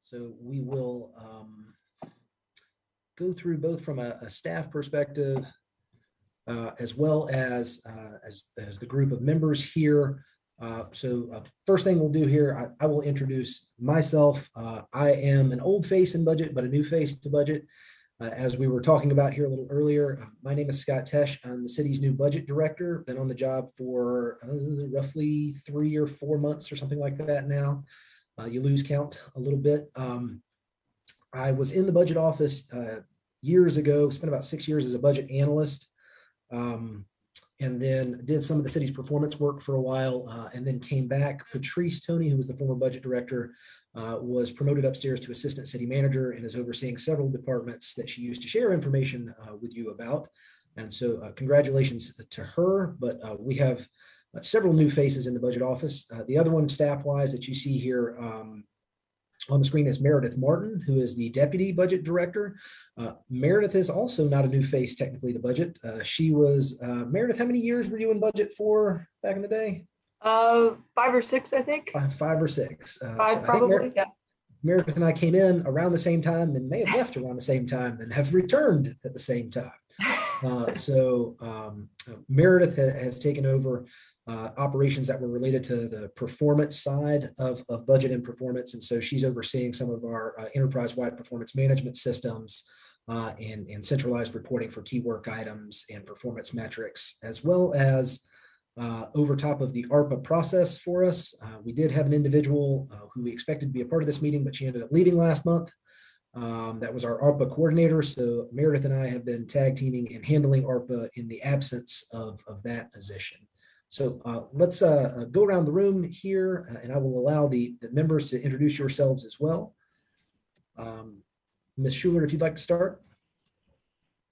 So we will go through both from a staff perspective as well as the group of members here. First thing we'll do here, I will introduce myself. I am an old face in budget, but a new face to budget. As we were talking about here a little earlier, my name is Scott Tesh. I'm the city's new budget director. Been on the job for roughly 3 or 4 months or something like that now. You lose count a little bit. I was in the budget office years ago, spent about 6 years as a budget analyst, and then did some of the city's performance work for a while, and then came back. Patrice Toney, who was the former budget director, was promoted upstairs to assistant city manager and is overseeing several departments that she used to share information with you about. And so congratulations to her, but we have several new faces in the budget office. The other one staff-wise that you see here on the screen is Meredith Martin, who is the deputy budget director. Meredith is also not a new face technically to budget. She was, Meredith, how many years were you in budget for back in the day? 5 or 6, I think. 5 or 6. 5 probably, yeah. Meredith and I came in around the same time and may have left around the same time and have returned at the same time. Meredith has taken over operations that were related to the performance side of budget and performance. And so she's overseeing some of our enterprise-wide performance management systems and centralized reporting for key work items and performance metrics, as well as over top of the ARPA process for us. We did have an individual who we expected to be a part of this meeting, but she ended up leaving last month. That was our ARPA coordinator. So Meredith and I have been tag teaming and handling ARPA in the absence of that position. So let's go around the room here, and I will allow the members to introduce yourselves as well. Ms. Schuler, if you'd like to start.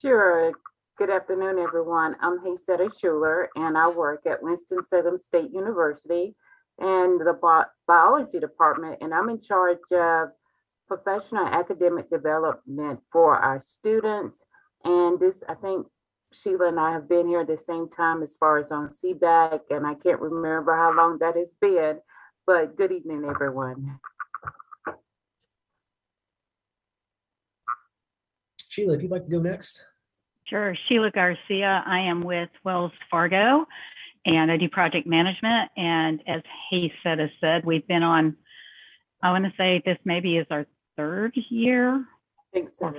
Sure. Good afternoon, everyone. I'm Haysetta Schuler, and I work at Winston-Salem State University in the biology department, and I'm in charge of professional academic development for our students. And this, I think, Sheila and I have been here at the same time as far as on Cbac, and I can't remember how long that has been, but good evening, everyone. Sheila, if you'd like to go next. Sure. Sheila Garcia. I am with Wells Fargo, and I do project management. And as Haysetta said, we've been on, I want to say this maybe is our 3rd year. I think so.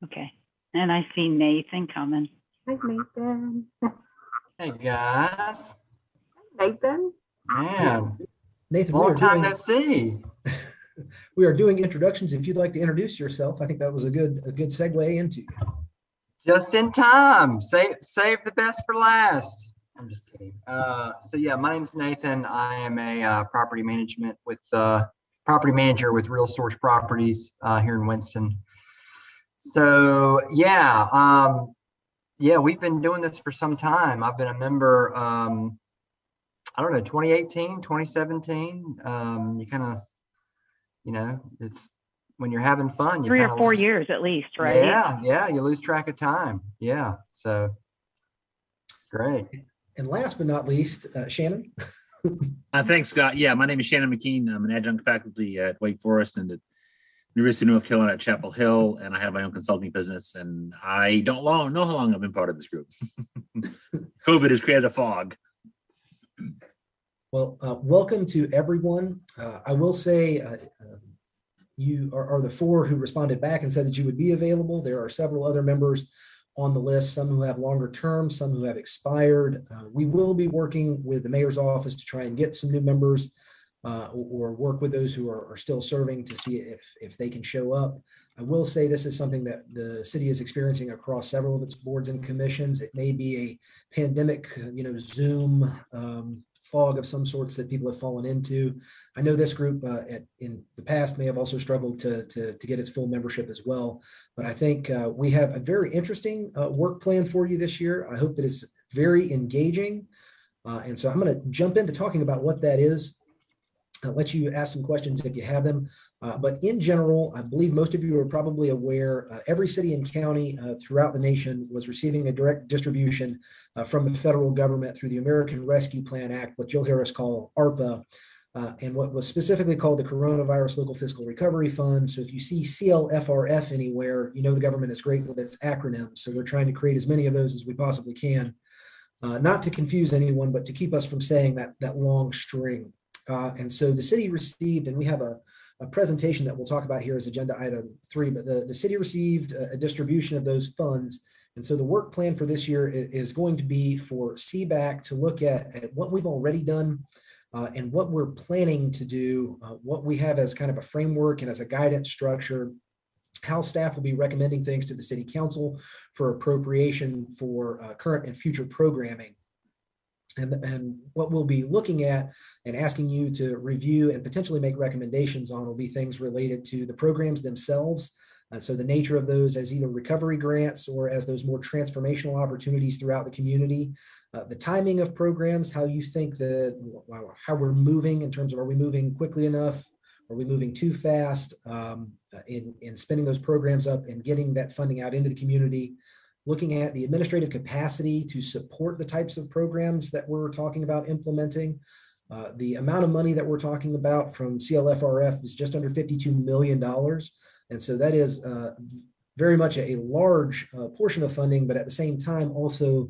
Okay. And I see Nathan coming. Hi, Nathan. Hey, guys. Nathan. Man, Nathan, long time no see. We are doing introductions. If you'd like to introduce yourself, I think that was a good segue into you. Just in time. Save the best for last. I'm just kidding. So yeah, my name's Nathan. I am a property manager with Real Source Properties here in Winston. So yeah, we've been doing this for some time. I've been a member, I don't know, 2018, 2017. You kind of, it's when you're having fun. You 3 or 4 years at least, right? Yeah, you lose track of time. Yeah, so great. And last but not least, Shannon. Thanks, Scott. Yeah, my name is Shannon McKean. I'm an adjunct faculty at Wake Forest and at University of North Carolina at Chapel Hill, and I have my own consulting business, and I don't know how long I've been part of this group. COVID has created a fog. Well, welcome to everyone. I will say you are the 4 who responded back and said that you would be available. There are several other members on the list, some who have longer terms, some who have expired. We will be working with the mayor's office to try and get some new members or work with those who are still serving to see if they can show up. I will say this is something that the city is experiencing across several of its boards and commissions. It may be a pandemic, Zoom fog of some sorts that people have fallen into. I know this group in the past may have also struggled to get its full membership as well. But I think we have a very interesting work plan for you this year. I hope that it's very engaging. And so I'm going to jump into talking about what that is. I'll let you ask some questions if you have them. But in general, I believe most of you are probably aware, every city and county throughout the nation was receiving a direct distribution from the federal government through the American Rescue Plan Act, what you'll hear us call ARPA, and what was specifically called the Coronavirus Local Fiscal Recovery Fund. So if you see CLFRF anywhere, you know the government is great with its acronyms. So we're trying to create as many of those as we possibly can, not to confuse anyone, but to keep us from saying that long string. And so the city received, and we have a presentation that we'll talk about here as agenda item 3, but the city received a distribution of those funds. And so the work plan for this year is going to be for Cbac to look at what we've already done, and what we're planning to do, what we have as kind of a framework and as a guidance structure, how staff will be recommending things to the city council for appropriation for current and future programming. And what we'll be looking at and asking you to review and potentially make recommendations on will be things related to the programs themselves. So the nature of those as either recovery grants or as those more transformational opportunities throughout the community. The timing of programs, how you think how we're moving in terms of, are we moving quickly enough? Are we moving too fast in spinning those programs up and getting that funding out into the community? Looking at the administrative capacity to support the types of programs that we're talking about implementing. The amount of money that we're talking about from CLFRF is just under $52 million. And so that is very much a large portion of funding, but at the same time also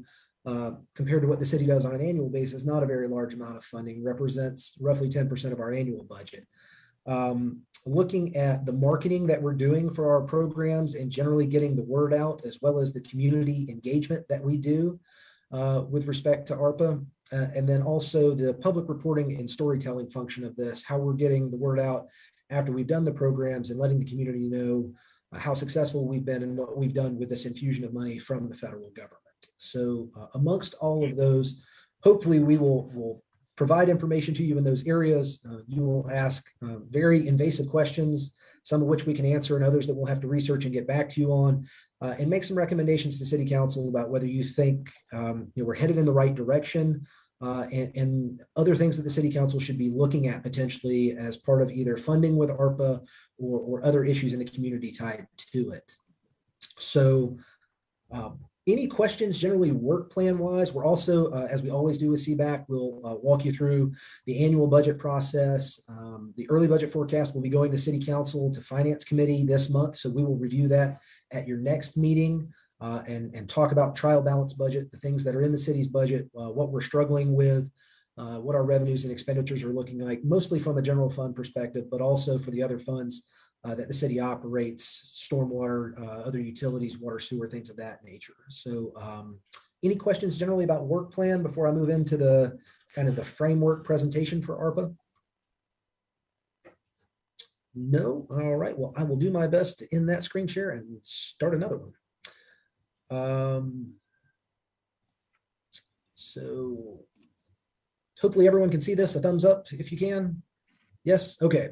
compared to what the city does on an annual basis, not a very large amount of funding, represents roughly 10% of our annual budget. Looking at the marketing that we're doing for our programs and generally getting the word out, as well as the community engagement that we do with respect to ARPA. And then also the public reporting and storytelling function of this, how we're getting the word out after we've done the programs and letting the community know how successful we've been and what we've done with this infusion of money from the federal government. So amongst all of those, hopefully we will provide information to you in those areas. You will ask very invasive questions, some of which we can answer and others that we'll have to research and get back to you on, and make some recommendations to City Council about whether you think we're headed in the right direction, and other things that the City Council should be looking at potentially as part of either funding with ARPA or other issues in the community tied to it. So any questions generally work plan wise? We're also, as we always do with Cbac, we'll walk you through the annual budget process. The early budget forecast will be going to City Council to Finance Committee this month. So we will review that at your next meeting and talk about trial balance budget, the things that are in the city's budget, what we're struggling with, what our revenues and expenditures are looking like, mostly from a general fund perspective, but also for the other funds that the city operates, stormwater, other utilities, water, sewer, things of that nature. So any questions generally about work plan before I move into the kind of the framework presentation for ARPA? No? All right. Well, I will do my best to end that screen share and start another one. So hopefully everyone can see this. A thumbs up if you can. Yes? Okay.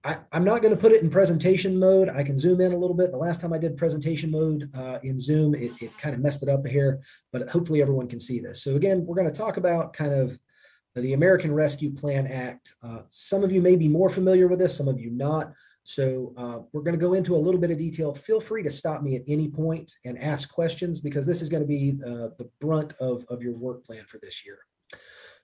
I'm not going to put it in presentation mode. I can zoom in a little bit. The last time I did presentation mode in Zoom, it kind of messed it up here, but hopefully everyone can see this. So again, we're going to talk about kind of the American Rescue Plan Act. Some of you may be more familiar with this, some of you not. So we're going to go into a little bit of detail. Feel free to stop me at any point and ask questions, because this is going to be the brunt of your work plan for this year.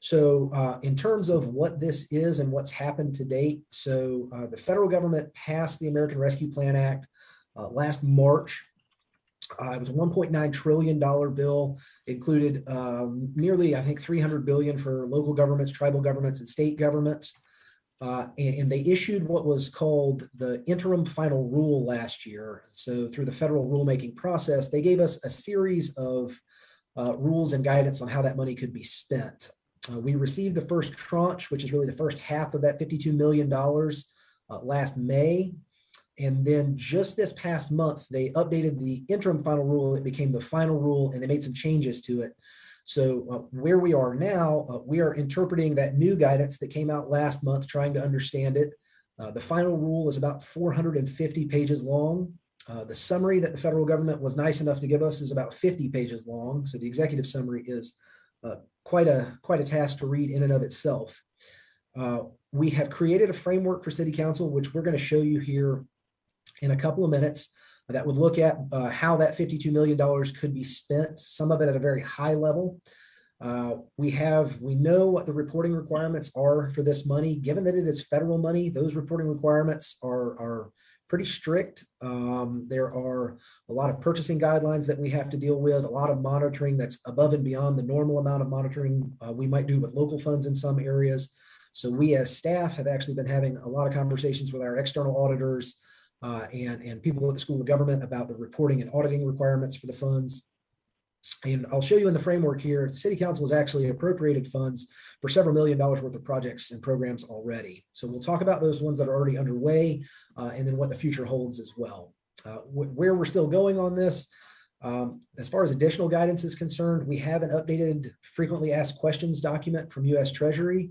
So in terms of what this is and what's happened to date, so the federal government passed the American Rescue Plan Act last March. It was a $1.9 trillion bill. It included nearly, I think, $300 billion for local governments, tribal governments, and state governments. And they issued what was called the Interim Final Rule last year. So through the federal rulemaking process, they gave us a series of rules and guidance on how that money could be spent. We received the first tranche, which is really the first half of that $52 million last May. And then just this past month, they updated the interim final rule. It became the final rule, and they made some changes to it. So where we are now, we are interpreting that new guidance that came out last month, trying to understand it. The final rule is about 450 pages long. The summary that the federal government was nice enough to give us is about 50 pages long. So the executive summary is quite a task to read in and of itself. We have created a framework for City Council, which we're going to show you here in a couple of minutes, that would look at how that $52 million could be spent, some of it at a very high level. We know what the reporting requirements are for this money. Given that it is federal money, those reporting requirements are pretty strict. There are a lot of purchasing guidelines that we have to deal with, a lot of monitoring that's above and beyond the normal amount of monitoring we might do with local funds in some areas. So we as staff have actually been having a lot of conversations with our external auditors and people at the School of Government about the reporting and auditing requirements for the funds. And I'll show you in the framework here, the City Council has actually appropriated funds for several $1 million worth of projects and programs already. So we'll talk about those ones that are already underway and then what the future holds as well. Where we're still going on this, as far as additional guidance is concerned, we have an updated frequently asked questions document from U.S. Treasury.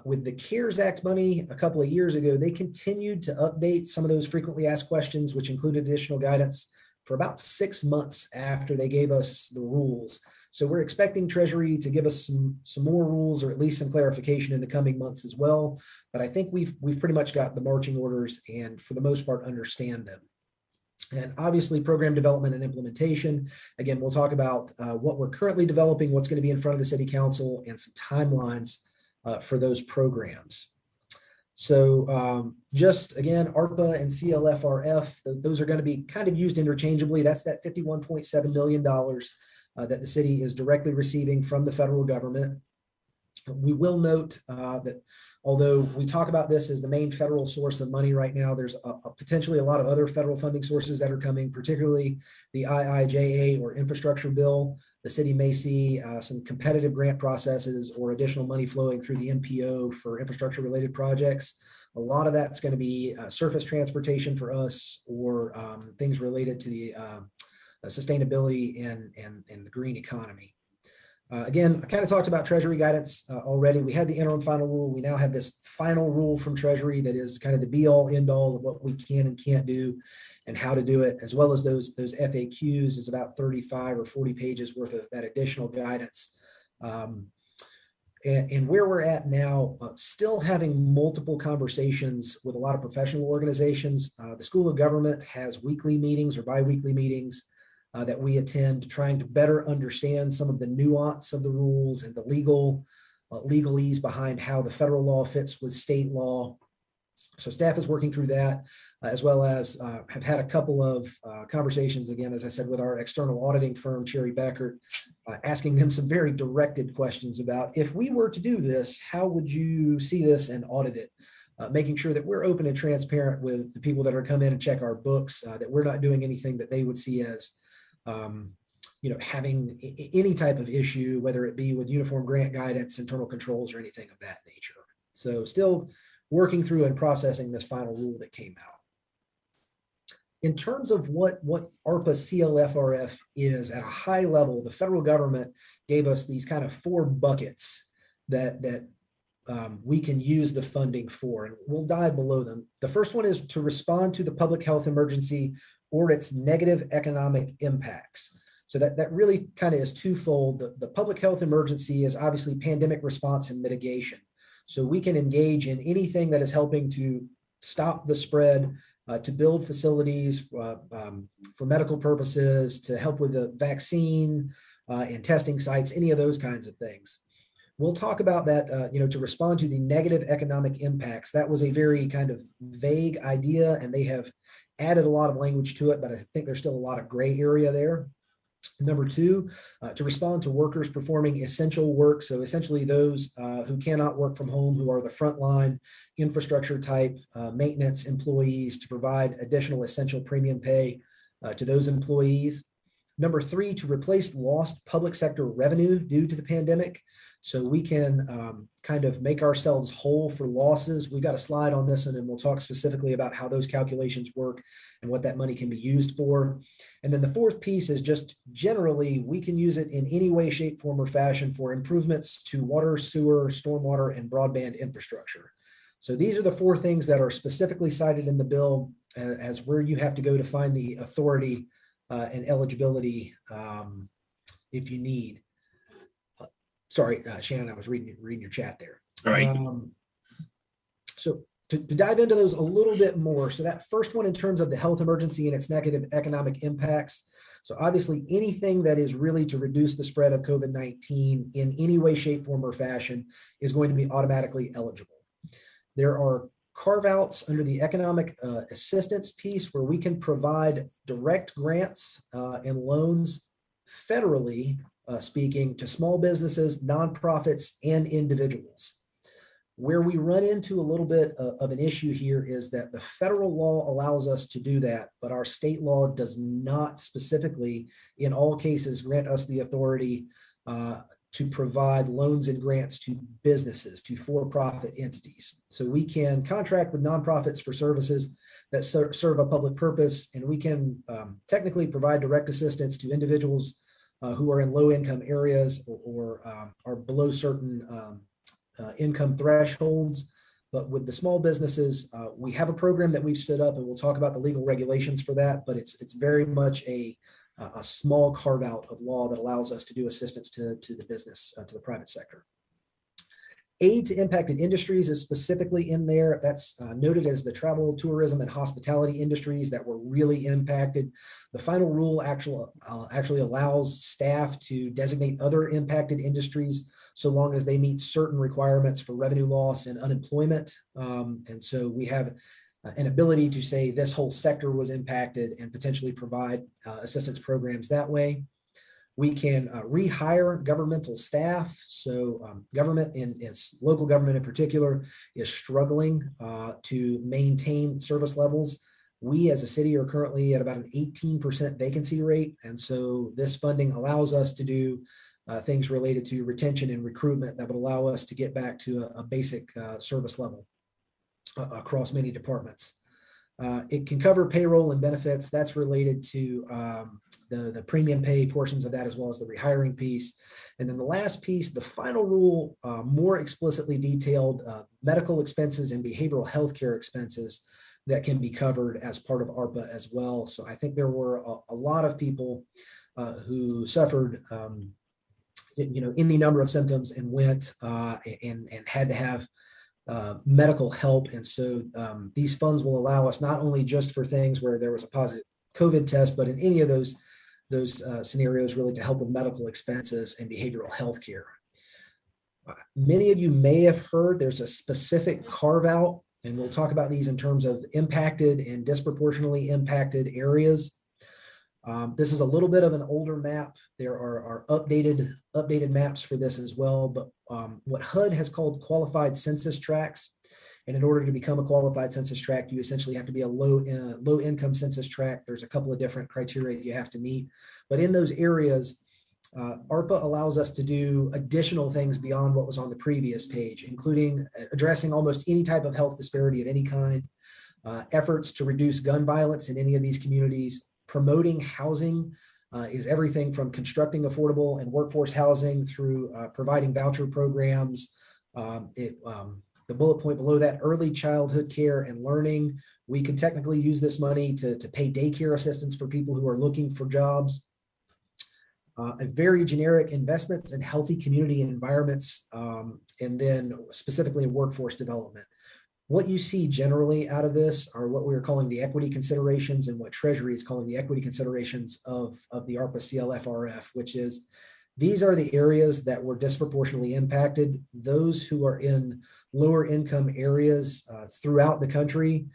With the CARES Act money a couple of years ago, they continued to update some of those frequently asked questions, which included additional guidance for about 6 months after they gave us the rules. So we're expecting Treasury to give us some more rules or at least some clarification in the coming months as well. But I think we've pretty much got the marching orders and for the most part understand them. And obviously program development and implementation. Again, we'll talk about what we're currently developing, what's going to be in front of the City Council and some timelines for those programs. So just again, ARPA and CLFRF, those are going to be kind of used interchangeably. That's that $51.7 million that the city is directly receiving from the federal government. We will note that although we talk about this as the main federal source of money right now, there's potentially a lot of other federal funding sources that are coming, particularly the IIJA or infrastructure bill. The city may see some competitive grant processes or additional money flowing through the MPO for infrastructure related projects. A lot of that's going to be surface transportation for us or things related to the sustainability and the green economy. Again, I kind of talked about Treasury guidance already. We had the interim final rule. We now have this final rule from Treasury that is kind of the be all end all of what we can and can't do and how to do it, as well as those FAQs is about 35 or 40 pages worth of that additional guidance. And where we're at now, still having multiple conversations with a lot of professional organizations. The School of Government has weekly meetings or bi-weekly meetings that we attend, trying to better understand some of the nuance of the rules and the legalese behind how the federal law fits with state law. So staff is working through that, as well as have had a couple of conversations, again, as I said, with our external auditing firm, Cherry Beckert, asking them some very directed questions about, if we were to do this, how would you see this and audit it? Making sure that we're open and transparent with the people that are come in and check our books, that we're not doing anything that they would see as having any type of issue, whether it be with uniform grant guidance, internal controls, or anything of that nature. So still working through and processing this final rule that came out. In terms of what ARPA CLFRF is at a high level, the federal government gave us these kind of 4 buckets that we can use the funding for, and we'll dive below them. The first one is to respond to the public health emergency or its negative economic impacts. So that really kind of is twofold. The public health emergency is obviously pandemic response and mitigation. So we can engage in anything that is helping to stop the spread, to build facilities for medical purposes, to help with the vaccine and testing sites, any of those kinds of things. We'll talk about that, to respond to the negative economic impacts. That was a very kind of vague idea, and they have added a lot of language to it, but I think there's still a lot of gray area there. Number 2, to respond to workers performing essential work. So essentially those who cannot work from home, who are the frontline infrastructure type maintenance employees, to provide additional essential premium pay to those employees. Number 3, to replace lost public sector revenue due to the pandemic. So we can kind of make ourselves whole for losses. We've got a slide on this, and then we'll talk specifically about how those calculations work and what that money can be used for. And then the 4th piece is just generally, we can use it in any way, shape, form, or fashion for improvements to water, sewer, stormwater, and broadband infrastructure. So these are the 4 things that are specifically cited in the bill as where you have to go to find the authority and eligibility if you need. Sorry, Shannon, I was reading your chat there. All right. So to dive into those a little bit more. So that first one in terms of the health emergency and its negative economic impacts. So obviously anything that is really to reduce the spread of COVID-19 in any way, shape, form, or fashion is going to be automatically eligible. There are carve-outs under the economic assistance piece where we can provide direct grants and loans federally speaking to small businesses, nonprofits, and individuals. Where we run into a little bit of an issue here is that the federal law allows us to do that, but our state law does not specifically, in all cases, grant us the authority to provide loans and grants to businesses, to for-profit entities. So we can contract with nonprofits for services that serve a public purpose, and we can technically provide direct assistance to individuals who are in low-income areas or are below certain income thresholds. But with the small businesses, we have a program that we've stood up, and we'll talk about the legal regulations for that, but it's very much a small carve out of law that allows us to do assistance to the business, to the private sector. Aid to impacted industries is specifically in there. That's noted as the travel, tourism, and hospitality industries that were really impacted. The final rule actually allows staff to designate other impacted industries so long as they meet certain requirements for revenue loss and unemployment. And so we have an ability to say this whole sector was impacted and potentially provide assistance programs that way. We can rehire governmental staff. So government and local government in particular is struggling to maintain service levels. We as a city are currently at about an 18% vacancy rate. And so this funding allows us to do things related to retention and recruitment that would allow us to get back to a basic service level across many departments. It can cover payroll and benefits. That's related to the premium pay portions of that, as well as the rehiring piece. And then the last piece, the final rule, more explicitly detailed medical expenses and behavioral health care expenses that can be covered as part of ARPA as well. So I think there were a lot of people who suffered any number of symptoms and went and had to have medical help. And so these funds will allow us not only just for things where there was a positive COVID test, but in any of those scenarios really to help with medical expenses and behavioral health care. Many of you may have heard there's a specific carve out, and we'll talk about these in terms of impacted and disproportionately impacted areas. This is a little bit of an older map. There are updated maps for this as well, but what HUD has called qualified census tracts. And in order to become a qualified census tract, you essentially have to be a low income census tract. There's a couple of different criteria you have to meet. But in those areas, ARPA allows us to do additional things beyond what was on the previous page, including addressing almost any type of health disparity of any kind, efforts to reduce gun violence in any of these communities, promoting housing is everything from constructing affordable and workforce housing through providing voucher programs. The bullet point below that, early childhood care and learning. We could technically use this money to pay daycare assistance for people who are looking for jobs. A very generic investments in healthy community environments, and then specifically in workforce development. What you see generally out of this are what we are calling the equity considerations and what Treasury is calling the equity considerations of the ARPA CLFRF, which is these are the areas that were disproportionately impacted. Those who are in lower income areas throughout the country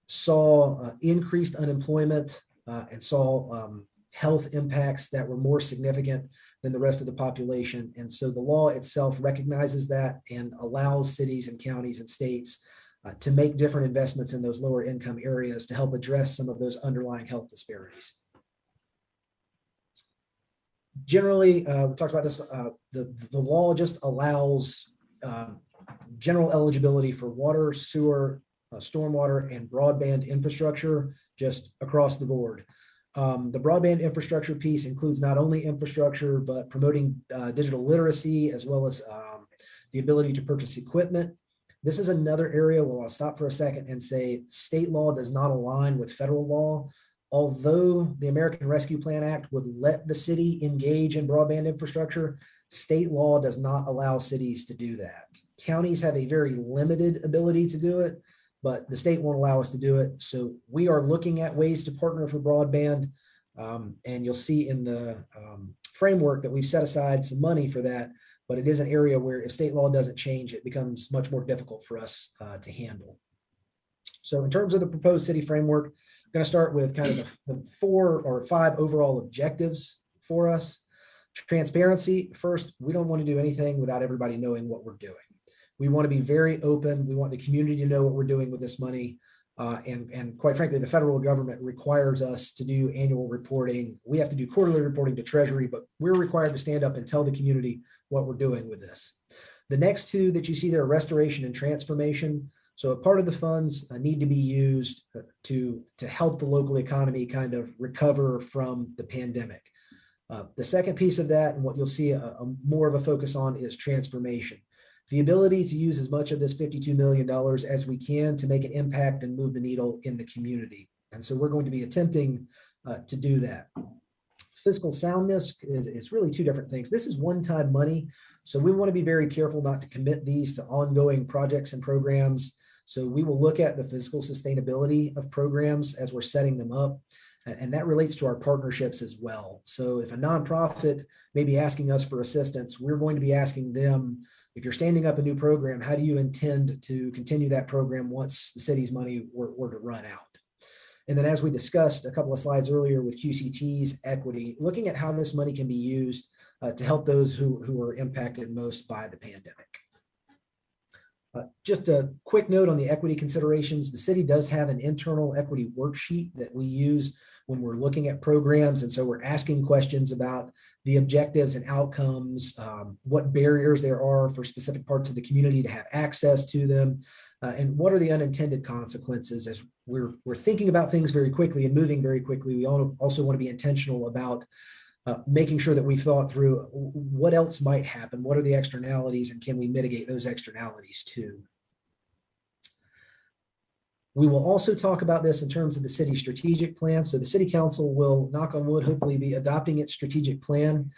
saw increased unemployment and saw health impacts that were more significant than the rest of the population. And so the law itself recognizes that and allows cities and counties and states to make different investments in those lower income areas to help address some of those underlying health disparities. Generally, we talked about this, the law just allows general eligibility for water, sewer, stormwater, and broadband infrastructure just across the board. The broadband infrastructure piece includes not only infrastructure, but promoting digital literacy, as well as the ability to purchase equipment. This is another area where I'll stop for a second and say state law does not align with federal law. Although the American Rescue Plan Act would let the city engage in broadband infrastructure, state law does not allow cities to do that. Counties have a very limited ability to do it, but the state won't allow us to do it. So we are looking at ways to partner for broadband. And you'll see in the framework that we've set aside some money for that, but it is an area where if state law doesn't change, it becomes much more difficult for us to handle. So in terms of the proposed city framework, I'm going to start with kind of the 4 or 5 overall objectives for us. Transparency. First, we don't want to do anything without everybody knowing what we're doing. We want to be very open. We want the community to know what we're doing with this money. And quite frankly, the federal government requires us to do annual reporting. We have to do quarterly reporting to Treasury, but we're required to stand up and tell the community what we're doing with this. The next 2 that you see there are restoration and transformation. So a part of the funds need to be used to help the local economy kind of recover from the pandemic. The second piece of that, and what you'll see more of a focus on, is transformation. The ability to use as much of this $52 million as we can to make an impact and move the needle in the community. And so we're going to be attempting to do that. Fiscal soundness is really 2 different things. This is one-time money, so we want to be very careful not to commit these to ongoing projects and programs. So we will look at the fiscal sustainability of programs as we're setting them up. And that relates to our partnerships as well. So if a nonprofit may be asking us for assistance, we're going to be asking them, if you're standing up a new program, how do you intend to continue that program once the city's money were to run out? And then, as we discussed a couple of slides earlier with QCT's equity, looking at how this money can be used to help those who were impacted most by the pandemic. Just a quick note on the equity considerations. The city does have an internal equity worksheet that we use when we're looking at programs. And so we're asking questions about the objectives and outcomes, what barriers there are for specific parts of the community to have access to them, and what are the unintended consequences. As we're thinking about things very quickly and moving very quickly, we also want to be intentional about making sure that we've thought through what else might happen, what are the externalities, and can we mitigate those externalities too. We will also talk about this in terms of the city strategic plan. So the city council will, knock on wood, hopefully be adopting its strategic plan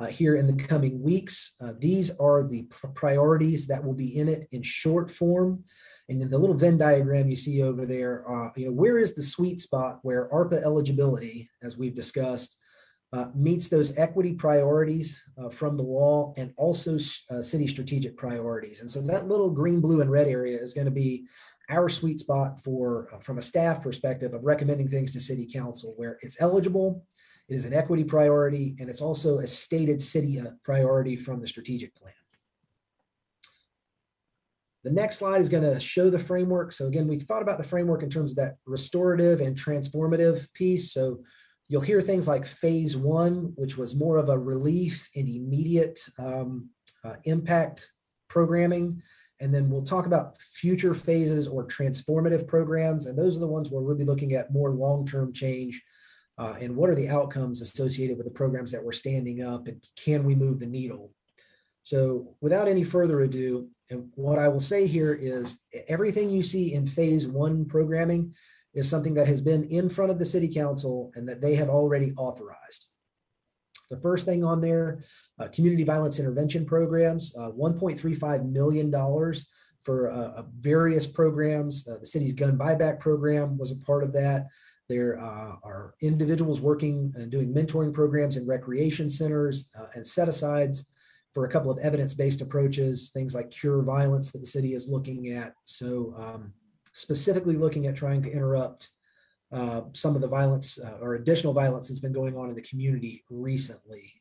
here in the coming weeks. These are the priorities that will be in it in short form. And in the little Venn diagram you see over there, where is the sweet spot where ARPA eligibility, as we've discussed, meets those equity priorities from the law and also city strategic priorities. And so that little green, blue, and red area is going to be our sweet spot for, from a staff perspective, of recommending things to city council where it's eligible, it is an equity priority, and it's also a stated city priority from the strategic plan. The next slide is going to show the framework. So again, we thought about the framework in terms of that restorative and transformative piece. So you'll hear things like phase 1, which was more of a relief and immediate impact programming. And then we'll talk about future phases or transformative programs. And those are the ones where we'll be looking at more long-term change and what are the outcomes associated with the programs that we're standing up, and can we move the needle? So without any further ado, and what I will say here is everything you see in phase 1 programming is something that has been in front of the city council and that they have already authorized. The first thing on there, community violence intervention programs, $1.35 million for various programs. The city's gun buyback program was a part of that. There are individuals working and doing mentoring programs in recreation centers and set-asides for a couple of evidence-based approaches, things like cure violence that the city is looking at. So specifically looking at trying to interrupt some of the violence or additional violence that's been going on in the community recently.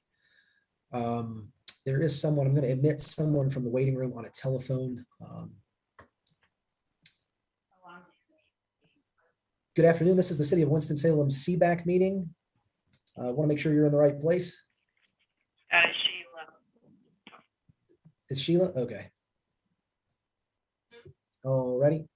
There is someone, I'm going to admit someone from the waiting room on a telephone. Good afternoon. This is the City of Winston-Salem Cbac meeting. I want to make sure you're in the right place. Sheila. It's Sheila? Okay. Alrighty.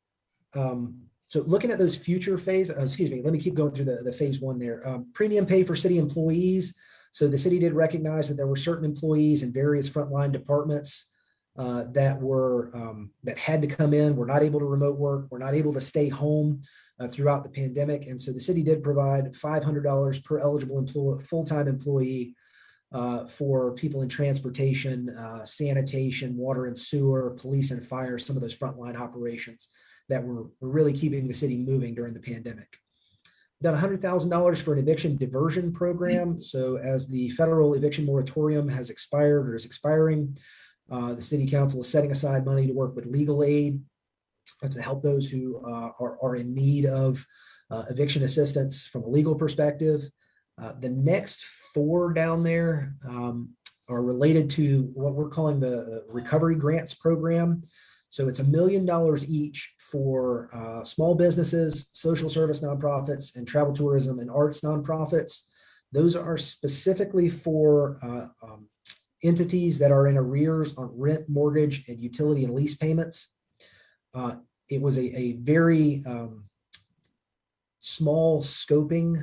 So looking at those future phase, excuse me, let me keep going through the phase 1 there. Premium pay for city employees. So the city did recognize that there were certain employees in various frontline departments that had to come in, were not able to remote work, were not able to stay home throughout the pandemic. And so the city did provide $500 per eligible full-time employee for people in transportation, sanitation, water and sewer, police and fire, some of those frontline operations that were really keeping the city moving during the pandemic. done $100,000 for an eviction diversion program. So as the federal eviction moratorium has expired or is expiring, the city council is setting aside money to work with legal aid to help those who are in need of eviction assistance from a legal perspective. The next four down there are related to what we're calling the recovery grants program. So it's $1 million each for small businesses, social service nonprofits, and travel, tourism, and arts nonprofits. Those are specifically for entities that are in arrears on rent, mortgage, and utility and lease payments. It was a very small scoping.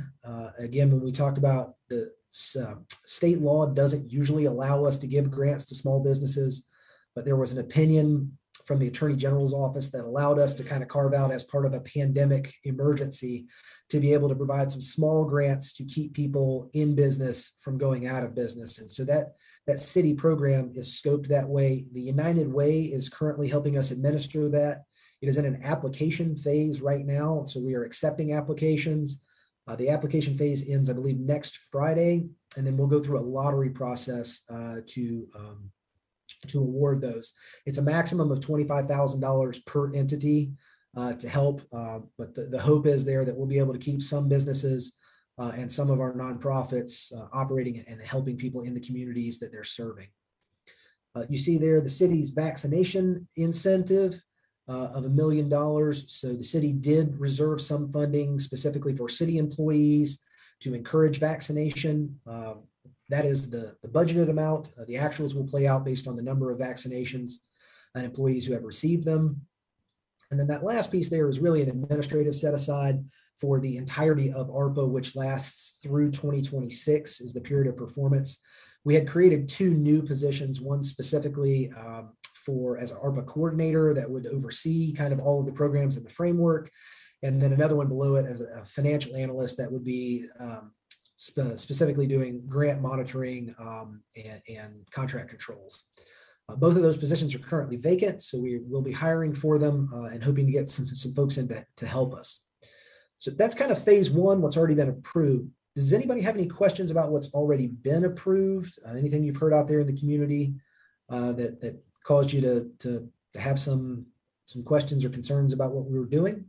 Again, when we talked about the state law doesn't usually allow us to give grants to small businesses, but there was an opinion from the Attorney General's office that allowed us to kind of carve out as part of a pandemic emergency to be able to provide some small grants to keep people in business from going out of business. And so that city program is scoped that way. The United Way is currently helping us administer that. It is in an application phase right now. So we are accepting applications. The application phase ends, I believe, next Friday, and then we'll go through a lottery process to award those. It's a maximum of $25,000 per entity to help, but the hope is there that we'll be able to keep some businesses and some of our nonprofits operating and helping people in the communities that they're serving. You see there the city's vaccination incentive of $1 million. So the city did reserve some funding specifically for city employees to encourage vaccination. That is the budgeted amount. The actuals will play out based on the number of vaccinations and employees who have received them. And then that last piece there is really an administrative set aside for the entirety of ARPA, which lasts through 2026 is the period of performance. We had created two new positions, one specifically as an ARPA coordinator that would oversee kind of all of the programs in the framework. And then another one below it as a financial analyst that would be specifically doing grant monitoring and contract controls. Both of those positions are currently vacant, so we will be hiring for them and hoping to get some folks in to help us. So that's kind of phase one, what's already been approved. Does anybody have any questions about what's already been approved? Anything you've heard out there in the community that caused you to have some questions or concerns about what we were doing?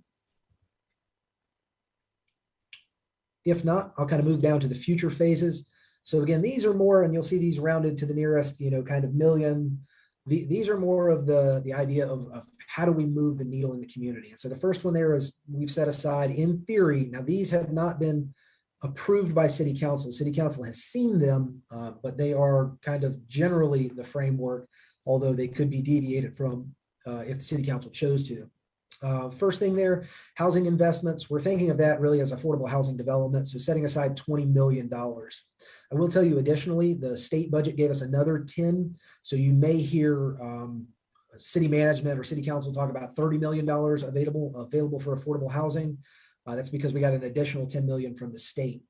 If not, I'll kind of move down to the future phases. So again, these are more, and you'll see these rounded to the nearest, kind of million. These are more of the idea of how do we move the needle in the community. And so the first one there is we've set aside in theory. Now these have not been approved by city council. City council has seen them, but they are kind of generally the framework, although they could be deviated from if the city council chose to. First thing there, housing investments. We're thinking of that really as affordable housing development. So setting aside $20 million. I will tell you additionally, the state budget gave us another 10. So you may hear city management or city council talk about $30 million available for affordable housing. That's because we got an additional 10 million from the state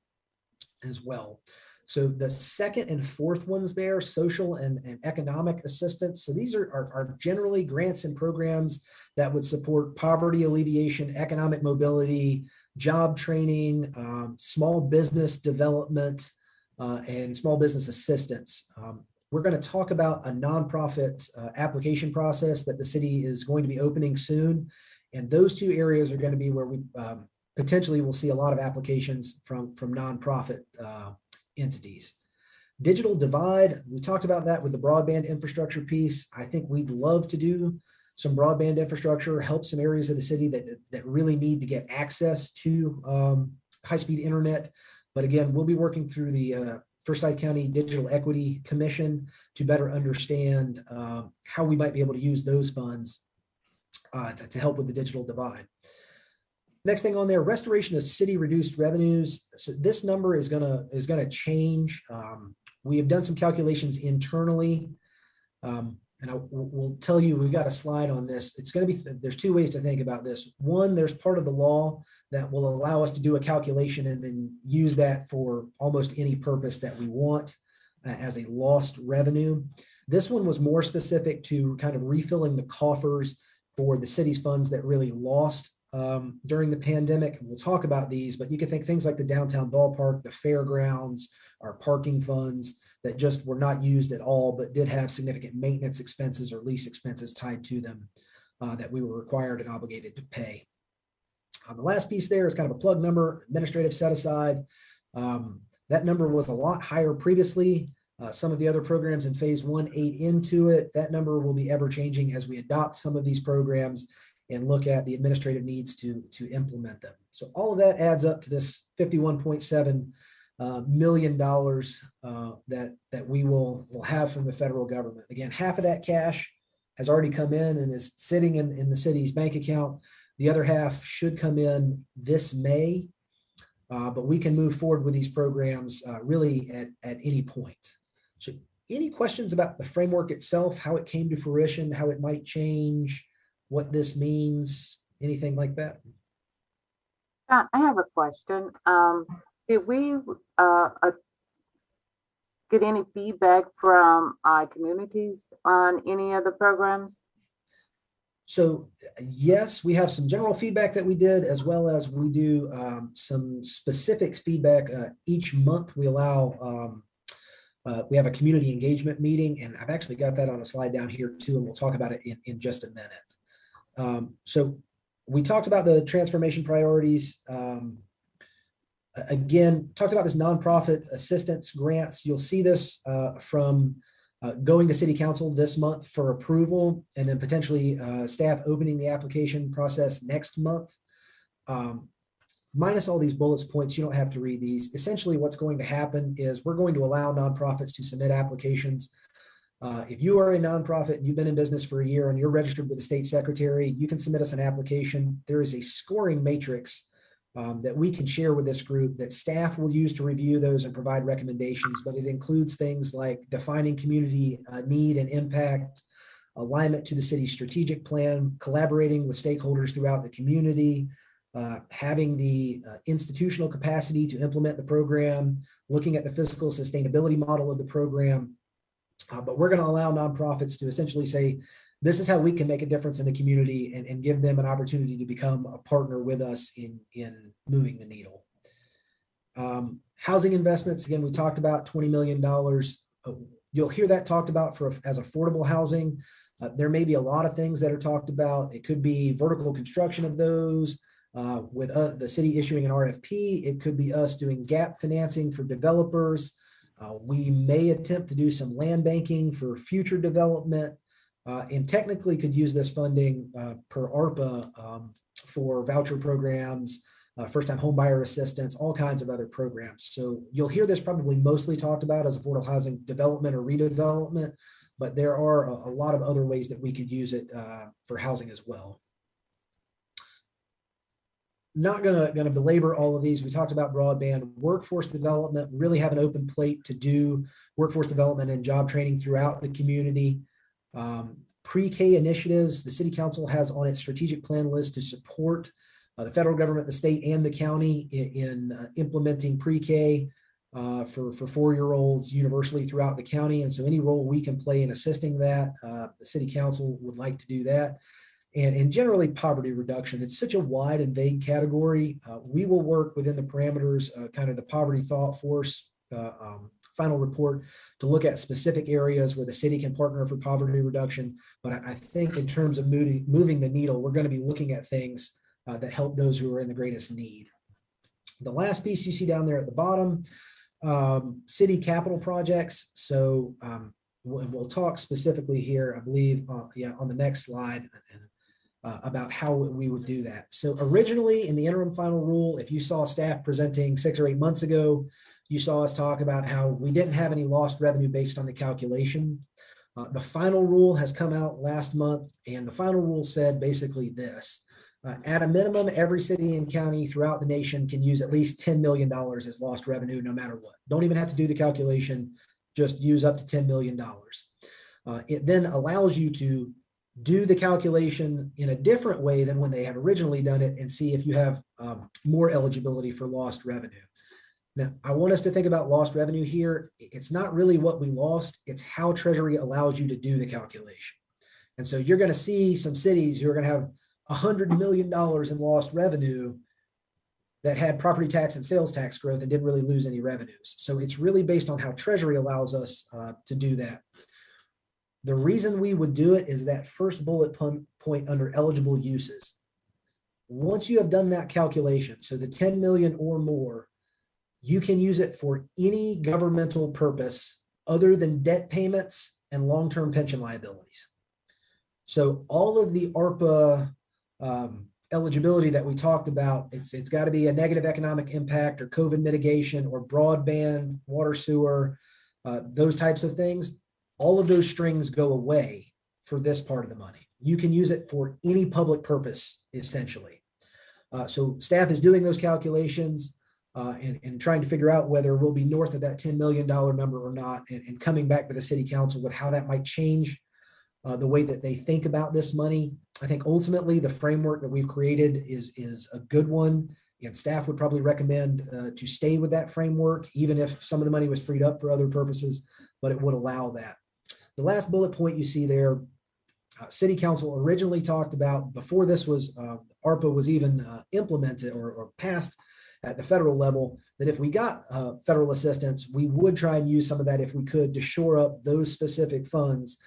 as well. So the second and fourth ones there, social and economic assistance. So these are generally grants and programs that would support poverty alleviation, economic mobility, job training, small business development, and small business assistance. We're going to talk about a nonprofit application process that the city is going to be opening soon. And those two areas are going to be where we potentially will see a lot of applications from nonprofit entities. Digital divide, we talked about that with the broadband infrastructure piece. I think we'd love to do some broadband infrastructure, help some areas of the city that really need to get access to high-speed internet. But again, we'll be working through the Forsyth County Digital Equity Commission to better understand how we might be able to use those funds to help with the digital divide. Next thing on there, restoration of city reduced revenues. So this number is gonna change. We have done some calculations internally, and we'll tell you, we've got a slide on this. It's going to be, there's two ways to think about this. One, there's part of the law that will allow us to do a calculation and then use that for almost any purpose that we want as a lost revenue. This one was more specific to kind of refilling the coffers for the city's funds that really lost during the pandemic. We'll talk about these, but you can think things like the downtown ballpark, the fairgrounds, our parking funds that just were not used at all, but did have significant maintenance expenses or lease expenses tied to them that we were required and obligated to pay. The last piece there is kind of a plug number, administrative set aside. That number was a lot higher previously. Some of the other programs in phase 1 ate into it. That number will be ever changing as we adopt some of these programs and look at the administrative needs to implement them. So all of that adds up to this $51.7 million that we will have from the federal government. Again, half of that cash has already come in and is sitting in the city's bank account. The other half should come in this May, but we can move forward with these programs really at any point. So any questions about the framework itself, how it came to fruition, how it might change, what this means, anything like that? I have a question. Did we get any feedback from communities on any of the programs? So yes, we have some general feedback that we did, as well as we do some specific feedback each month. We allow, we have a community engagement meeting, and I've actually got that on a slide down here too, and we'll talk about it in just a minute. So we talked about the transformation priorities. Again, talked about this nonprofit assistance grants. You'll see this from going to city council this month for approval, and then potentially staff opening the application process next month. Minus all these bullets points, you don't have to read these. Essentially what's going to happen is we're going to allow nonprofits to submit applications. If you are a nonprofit and you've been in business for a year and you're registered with the state secretary, you can submit us an application. There is a scoring matrix that we can share with this group that staff will use to review those and provide recommendations, but it includes things like defining community need and impact, alignment to the city's strategic plan, collaborating with stakeholders throughout the community, having the institutional capacity to implement the program, looking at the fiscal sustainability model of the program. But we're going to allow nonprofits to essentially say, this is how we can make a difference in the community and give them an opportunity to become a partner with us in moving the needle. Housing investments, again, we talked about $20 million. You'll hear that talked about as affordable housing. There may be a lot of things that are talked about. It could be vertical construction of those with the city issuing an RFP. It could be us doing gap financing for developers. We may attempt to do some land banking for future development. And technically could use this funding per ARPA for voucher programs, first-time homebuyer assistance, all kinds of other programs. So you'll hear this probably mostly talked about as affordable housing development or redevelopment, but there are a lot of other ways that we could use it for housing as well. Not gonna belabor all of these. We talked about broadband, workforce development. We really have an open plate to do workforce development and job training throughout the community. Pre-K initiatives, the city council has on its strategic plan list to support the federal government, the state, and the county in implementing pre-K for 4-year-olds universally throughout the county. And so any role we can play in assisting that, the city council would like to do that. And generally poverty reduction. It's such a wide and vague category. We will work within the parameters, kind of the poverty thought force final report to look at specific areas where the city can partner for poverty reduction. But I think in terms of moving the needle, we're going to be looking at things that help those who are in the greatest need. The last piece you see down there at the bottom, city capital projects. So we'll talk specifically here, I believe, on the next slide about how we would do that. So originally in the interim final rule, if you saw staff presenting 6 or 8 months ago, you saw us talk about how we didn't have any lost revenue based on the calculation. The final rule has come out last month, and the final rule said basically this. At a minimum, every city and county throughout the nation can use at least $10 million as lost revenue no matter what. Don't even have to do the calculation, just use up to $10 million. It then allows you to do the calculation in a different way than when they had originally done it and see if you have more eligibility for lost revenue. Now, I want us to think about lost revenue here. It's not really what we lost, it's how Treasury allows you to do the calculation. And so you're going to see some cities, you're going to have $100 million in lost revenue that had property tax and sales tax growth and didn't really lose any revenues. So it's really based on how Treasury allows us to do that. The reason we would do it is that first bullet point under eligible uses. Once you have done that calculation, so the 10 million or more, you can use it for any governmental purpose other than debt payments and long-term pension liabilities. So all of the ARPA eligibility that we talked about, it's got to be a negative economic impact or COVID mitigation or broadband, water, sewer, those types of things. All of those strings go away for this part of the money. You can use it for any public purpose, essentially. So staff is doing those calculations and trying to figure out whether we'll be north of that $10 million number or not, and coming back to the city council with how that might change the way that they think about this money. I think ultimately the framework that we've created is a good one, and staff would probably recommend to stay with that framework, even if some of the money was freed up for other purposes, but it would allow that. The last bullet point you see there, City Council originally talked about, before this was ARPA was even implemented or passed at the federal level, that if we got federal assistance, we would try and use some of that if we could to shore up those specific funds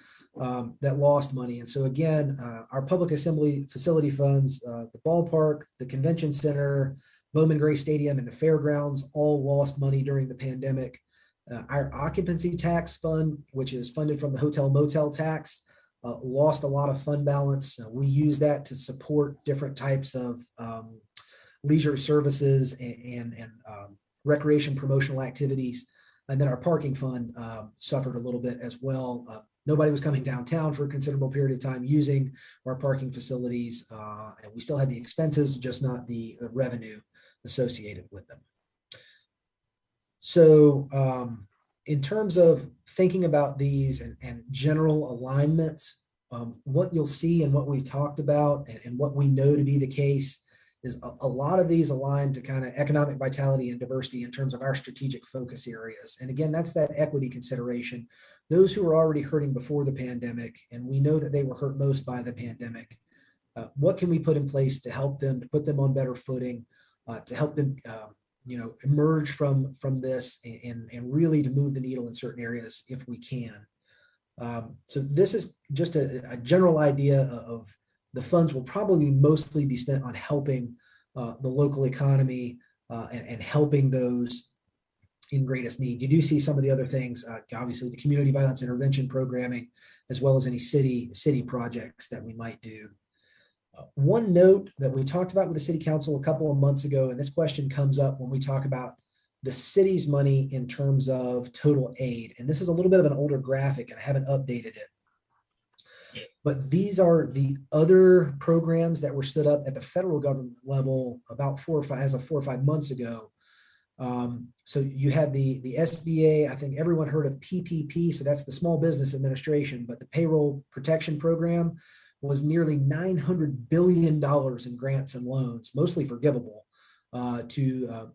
that lost money. And so again, our public assembly facility funds, the ballpark, the convention center, Bowman Gray Stadium, and the fairgrounds all lost money during the pandemic. Our occupancy tax fund, which is funded from the hotel motel tax, lost a lot of fund balance. We use that to support different types of leisure services and recreation promotional activities. And then our parking fund suffered a little bit as well. Nobody was coming downtown for a considerable period of time using our parking facilities. And we still had the expenses, just not the revenue associated with them. So in terms of thinking about these and general alignments, what you'll see and what we talked about and what we know to be the case is a lot of these align to kind of economic vitality and diversity in terms of our strategic focus areas. And again, that's that equity consideration. Those who were already hurting before the pandemic, and we know that they were hurt most by the pandemic, what can we put in place to help them, to put them on better footing, to help them emerge from this and really to move the needle in certain areas if we can. So this is just a general idea of the funds will probably mostly be spent on helping the local economy and helping those in greatest need. You do see some of the other things, obviously the community violence intervention programming, as well as any city projects that we might do. One note that we talked about with the city council a couple of months ago, and this question comes up when we talk about the city's money in terms of total aid. And this is a little bit of an older graphic, and I haven't updated it. But these are the other programs that were stood up at the federal government level about 4 or 5 months ago. So you had the SBA, I think everyone heard of PPP, so that's the Small Business Administration, but the Payroll Protection Program was nearly $900 billion in grants and loans, mostly forgivable to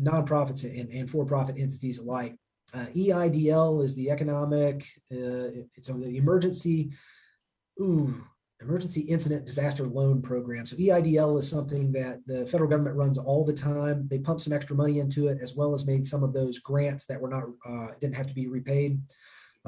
nonprofits and for-profit entities alike. EIDL is the economic, it's the emergency incident disaster loan program. So EIDL is something that the federal government runs all the time. They pumped some extra money into it, as well as made some of those grants that were not didn't have to be repaid.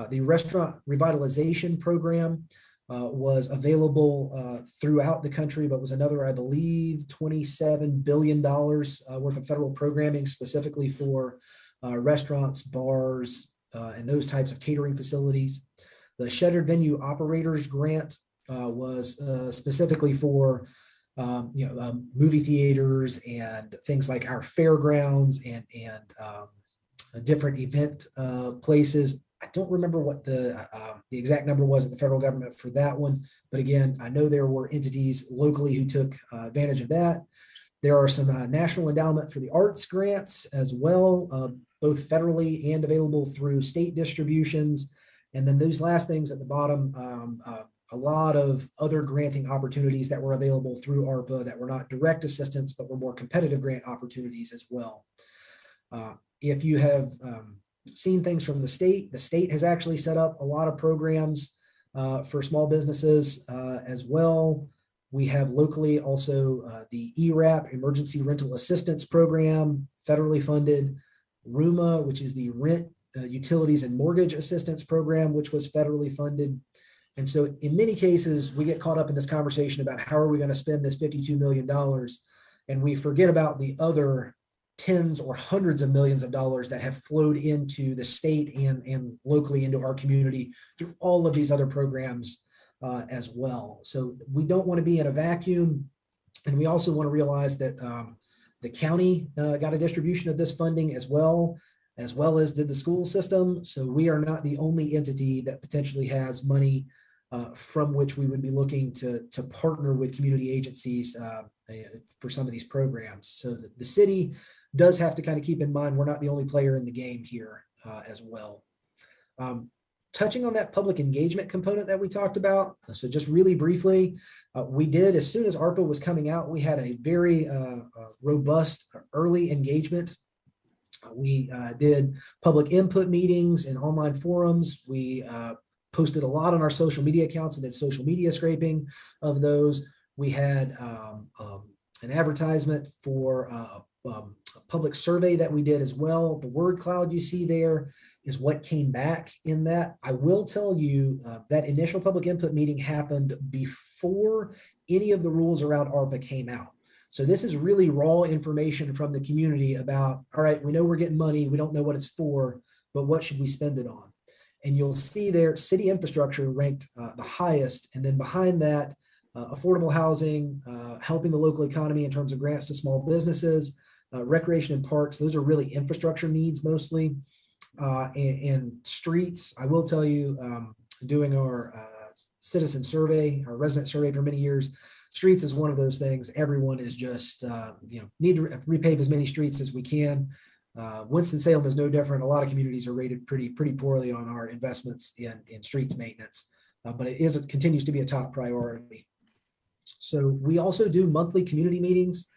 The restaurant revitalization program was available throughout the country, but was another, I believe, $27 billion worth of federal programming specifically for restaurants, bars, and those types of catering facilities. The Shuttered Venue Operators Grant was specifically for movie theaters and things like our fairgrounds and different event places. I don't remember what the exact number was at the federal government for that one, but again, I know there were entities locally who took advantage of that. There are some National Endowment for the Arts grants as well, both federally and available through state distributions. And then those last things at the bottom, a lot of other granting opportunities that were available through ARPA that were not direct assistance, but were more competitive grant opportunities as well. If you have seen things from the state has actually set up a lot of programs for small businesses as well. We have locally also the ERAP, Emergency Rental Assistance Program, federally funded, RUMA, which is the Rent, Utilities and Mortgage Assistance Program, which was federally funded. And so in many cases, we get caught up in this conversation about how are we going to spend this $52 million, and we forget about the other tens or hundreds of millions of dollars that have flowed into the state and locally into our community through all of these other programs as well. So we don't want to be in a vacuum. And we also want to realize that the county got a distribution of this funding as well as did the school system. So we are not the only entity that potentially has money from which we would be looking to partner with community agencies for some of these programs. So the city does have to kind of keep in mind we're not the only player in the game here as well. Touching on that public engagement component that we talked about, so just really briefly, we did, as soon as ARPA was coming out, we had a very robust early engagement. We did public input meetings and online forums. We posted a lot on our social media accounts and did social media scraping of those. We had an advertisement for a public survey that we did as well. The word cloud you see there is what came back in that. I will tell you that initial public input meeting happened before any of the rules around ARPA came out. So this is really raw information from the community about, all right, we know we're getting money, we don't know what it's for, but what should we spend it on? And you'll see there, city infrastructure ranked the highest. And then behind that, affordable housing, helping the local economy in terms of grants to small businesses, recreation and parks. Those are really infrastructure needs mostly. And streets, I will tell you, doing our citizen survey, our resident survey for many years, streets is one of those things. Everyone is just, need to repave as many streets as we can. Winston-Salem is no different. A lot of communities are rated pretty poorly on our investments in streets maintenance, but it continues to be a top priority. So we also do monthly community meetings.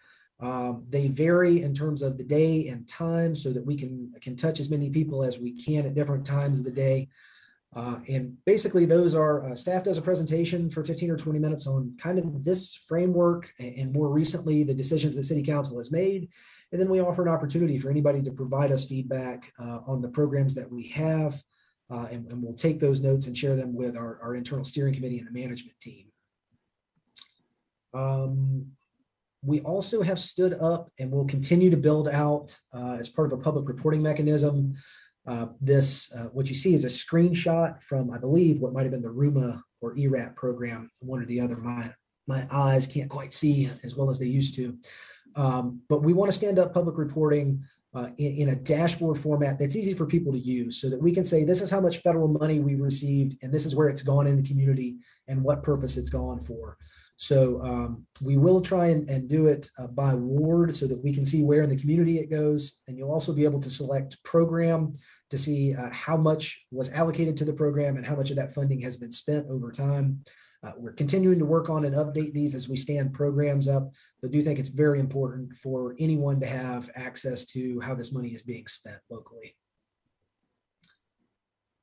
They vary in terms of the day and time so that we can touch as many people as we can at different times of the day. And basically those are, staff does a presentation for 15 or 20 minutes on kind of this framework and more recently the decisions that City Council has made. And then we offer an opportunity for anybody to provide us feedback on the programs that we have. And we'll take those notes and share them with our internal steering committee and the management team. We also have stood up and will continue to build out as part of a public reporting mechanism. What you see is a screenshot from, I believe, what might have been the RUMA or ERAP program, one or the other. My eyes can't quite see as well as they used to. But we want to stand up public reporting in a dashboard format that's easy for people to use so that we can say, this is how much federal money we received, and this is where it's gone in the community and what purpose it's gone for. So we will try and do it by ward so that we can see where in the community it goes. And you'll also be able to select program to see how much was allocated to the program and how much of that funding has been spent over time. We're continuing to work on and update these as we stand programs up, but do think it's very important for anyone to have access to how this money is being spent locally.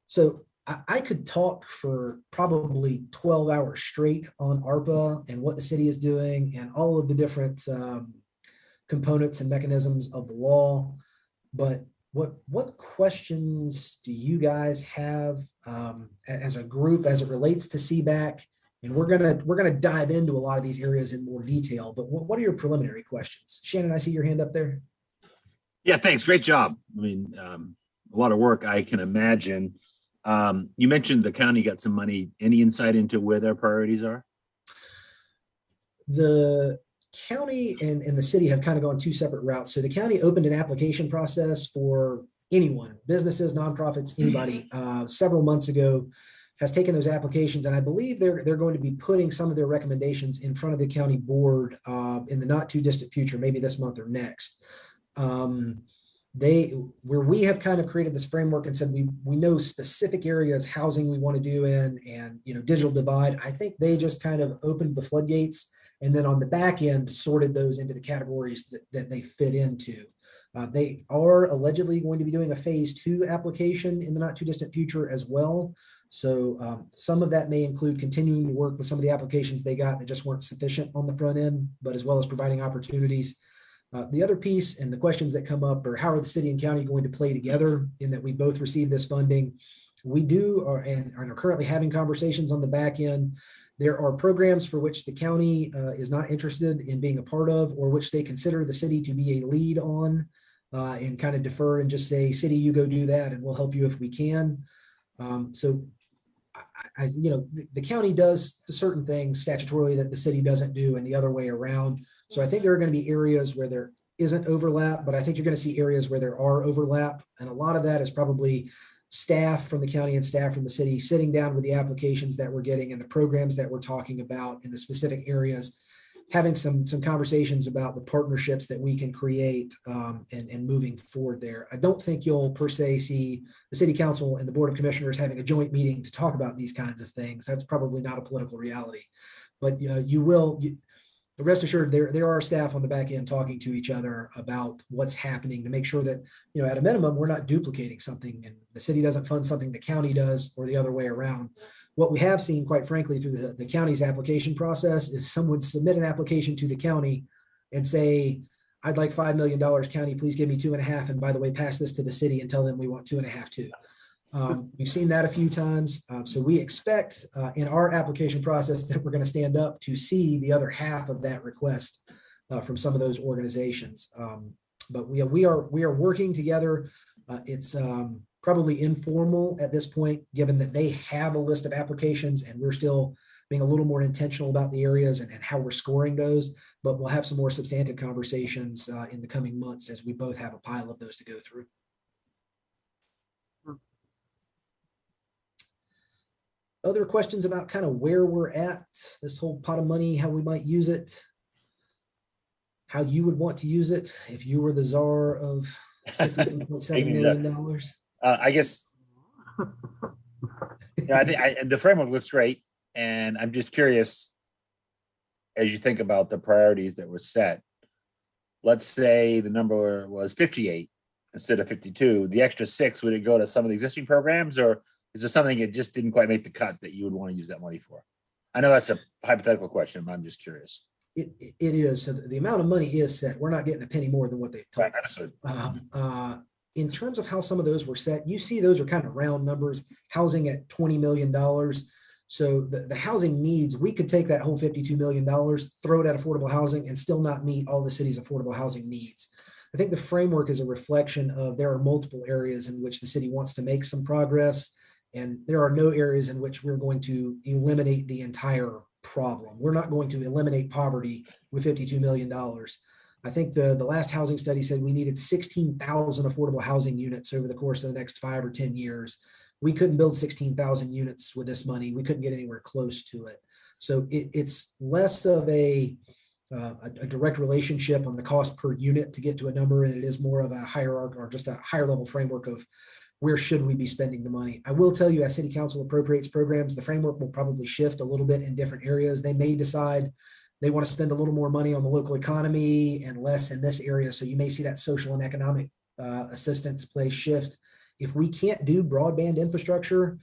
So I could talk for probably 12 hours straight on ARPA and what the city is doing and all of the different components and mechanisms of the law. But what questions do you guys have as a group as it relates to Cbac? And we're gonna dive into a lot of these areas in more detail. But what are your preliminary questions? Shannon, I see your hand up there. Yeah, thanks. Great job. I mean, a lot of work, I can imagine. You mentioned the county got some money. Any insight into where their priorities are? The county and the city have kind of gone two separate routes. So the county opened an application process for anyone, businesses, nonprofits, anybody, several months ago, has taken those applications. And I believe they're going to be putting some of their recommendations in front of the county board in the not too distant future, maybe this month or next. Where we have kind of created this framework and said we know specific areas housing we want to do in and digital divide. I think they just kind of opened the floodgates and then on the back end sorted those into the categories that they fit into. They are allegedly going to be doing a phase 2 application in the not too distant future as well. So some of that may include continuing to work with some of the applications they got that just weren't sufficient on the front end, but as well as providing opportunities. The other piece and the questions that come up are how are the city and county going to play together in that we both receive this funding? We and are currently having conversations on the back end. There are programs for which the county is not interested in being a part of, or which they consider the city to be a lead on, and kind of defer and just say, city, you go do that and we'll help you if we can. So the county does certain things statutorily that the city doesn't do and the other way around. So I think there are going to be areas where there isn't overlap, but I think you're going to see areas where there are overlap. And a lot of that is probably staff from the county and staff from the city sitting down with the applications that we're getting and the programs that we're talking about in the specific areas, having some conversations about the partnerships that we can create and moving forward there. I don't think you'll per se see the city council and the board of commissioners having a joint meeting to talk about these kinds of things. That's probably not a political reality, but rest assured there are staff on the back end talking to each other about what's happening to make sure that, at a minimum, we're not duplicating something and the city doesn't fund something the county does or the other way around. What we have seen, quite frankly, through the county's application process is someone submit an application to the county and say, I'd like $5 million, county, please give me 2.5. And by the way, pass this to the city and tell them we want 2.5 too. We've seen that a few times. So we expect in our application process that we're going to stand up to see the other half of that request from some of those organizations. But we are working together. It's probably informal at this point, given that they have a list of applications and we're still being a little more intentional about the areas and how we're scoring those. But we'll have some more substantive conversations in the coming months as we both have a pile of those to go through. Other questions about kind of where we're at, this whole pot of money, how we might use it, how you would want to use it if you were the czar of $51.7 million? I guess I think the framework looks great. And I'm just curious, as you think about the priorities that were set, let's say the number was 58 instead of 52, the extra 6, would it go to some of the existing programs, or is there something that just didn't quite make the cut that you would want to use that money for? I know that's a hypothetical question, but I'm just curious. It is. So the amount of money is set. We're not getting a penny more than what they've told us. In terms of how some of those were set, you see those are kind of round numbers. Housing at $20 million. So the housing needs, we could take that whole $52 million, throw it at affordable housing and still not meet all the city's affordable housing needs. I think the framework is a reflection of there are multiple areas in which the city wants to make some progress. And there are no areas in which we're going to eliminate the entire problem. We're not going to eliminate poverty with $52 million. I think the last housing study said we needed 16,000 affordable housing units over the course of the next 5 or 10 years. We couldn't build 16,000 units with this money. We couldn't get anywhere close to it. So it's less of a direct relationship on the cost per unit to get to a number, and it is more of a hierarchy or just a higher level framework of where should we be spending the money. I will tell you, as city council appropriates programs, the framework will probably shift a little bit in different areas. They may decide they want to spend a little more money on the local economy and less in this area. So you may see that social and economic assistance play shift. If we can't do broadband infrastructure,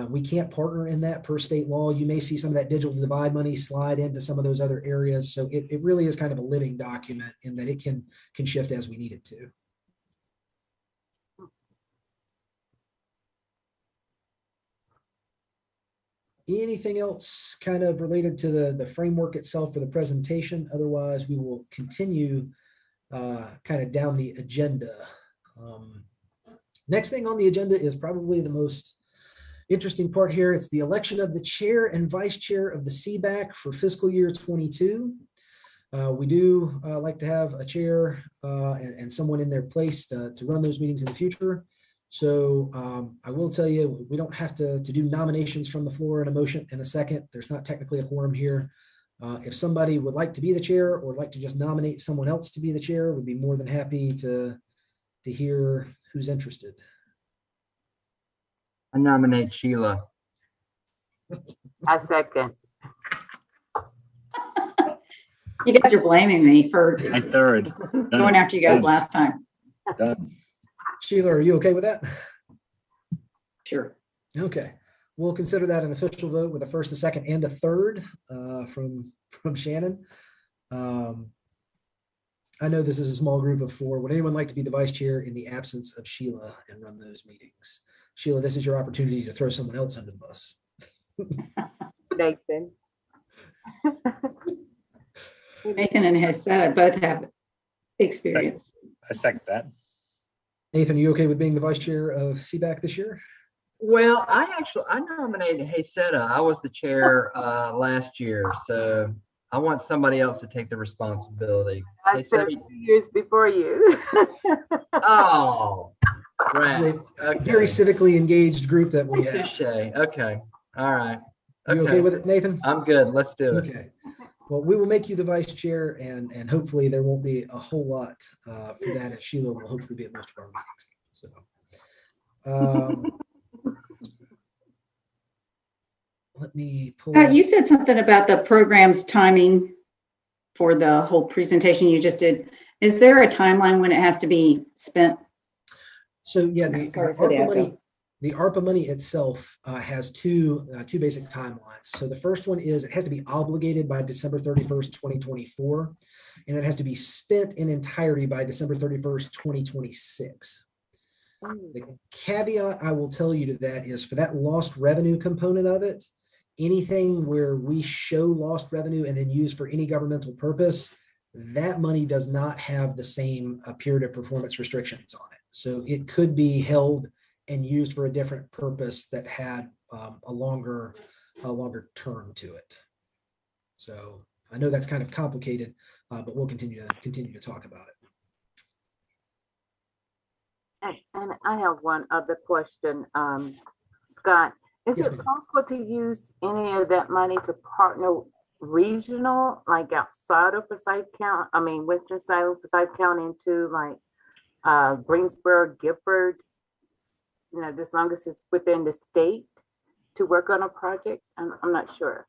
we can't partner in that per state law. You may see some of that digital divide money slide into some of those other areas. So it really is kind of a living document in that it can shift as we need it to. Anything else kind of related to the framework itself for the presentation? Otherwise, we will continue kind of down the agenda. Next thing on the agenda is probably the most interesting part here. It's the election of the chair and vice chair of the Cbac for fiscal year 22. We do like to have a chair and someone in their place to run those meetings in the future. So I will tell you, we don't have to do nominations from the floor and a motion in a second. There's not technically a quorum here. If somebody would like to be the chair or like to just nominate someone else to be the chair, we'd be more than happy to hear who's interested. I nominate Sheila. I second. You guys are blaming me for My third. going after you guys last time. Done. Sheila, are you okay with that? Sure. Okay. we'll consider that an official vote with a first, a second, and a third from Shannon. I know this is a small group of four. Would anyone like to be the vice chair in the absence of Sheila and run those meetings? Sheila, this is your opportunity to throw someone else under the bus. Nathan. Nathan and Hesed both have experience. I second that. Nathan, are you okay with being the vice chair of Cbac this year? Well, I nominated Hesed. I was the chair last year, so I want somebody else to take the responsibility. I said 2 years before you. Oh, right. Very civically engaged group that we have. Touche. Okay. All right. Are you okay with it, Nathan? I'm good. Let's do it. Okay. Well, we will make you the vice chair, and hopefully there won't be a whole lot for that. And Sheila will hopefully be at most of our meetings. So, let me pull. You said something about the program's timing for the whole presentation you just did. Is there a timeline when it has to be spent? So yeah, Sorry for the echo. The ARPA money itself has two basic timelines. So the first one is it has to be obligated by December 31st, 2024, and it has to be spent in entirety by December 31st, 2026. The caveat I will tell you to that is for that lost revenue component of it, anything where we show lost revenue and then use for any governmental purpose, that money does not have the same period of performance restrictions on it. So it could be held and used for a different purpose that had a longer term to it. So I know that's kind of complicated, but we'll continue to talk about it. And I have one other question, Scott. Is Yes, it ma'am. possible to use any of that money to partner regional, like outside of Forsyth County? I mean, Winston-Salem, Forsyth County, into like Greensboro, Gifford, as long as it's within the state to work on a project? I'm not sure.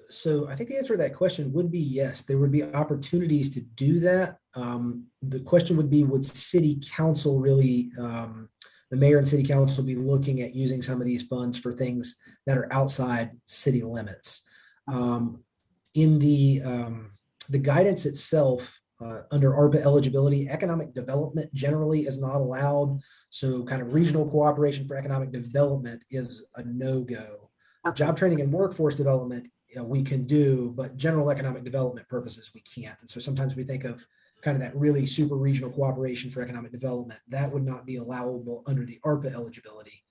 So I think the answer to that question would be yes. There would be opportunities to do that. The question would be, would city council really, the mayor and city council be looking at using some of these funds for things that are outside city limits? In the guidance itself, under ARPA eligibility, economic development generally is not allowed. So kind of regional cooperation for economic development is a no-go. Okay. Job training and workforce development, we can do, but general economic development purposes, we can't. And so sometimes we think of kind of that really super regional cooperation for economic development. That would not be allowable under the ARPA eligibility.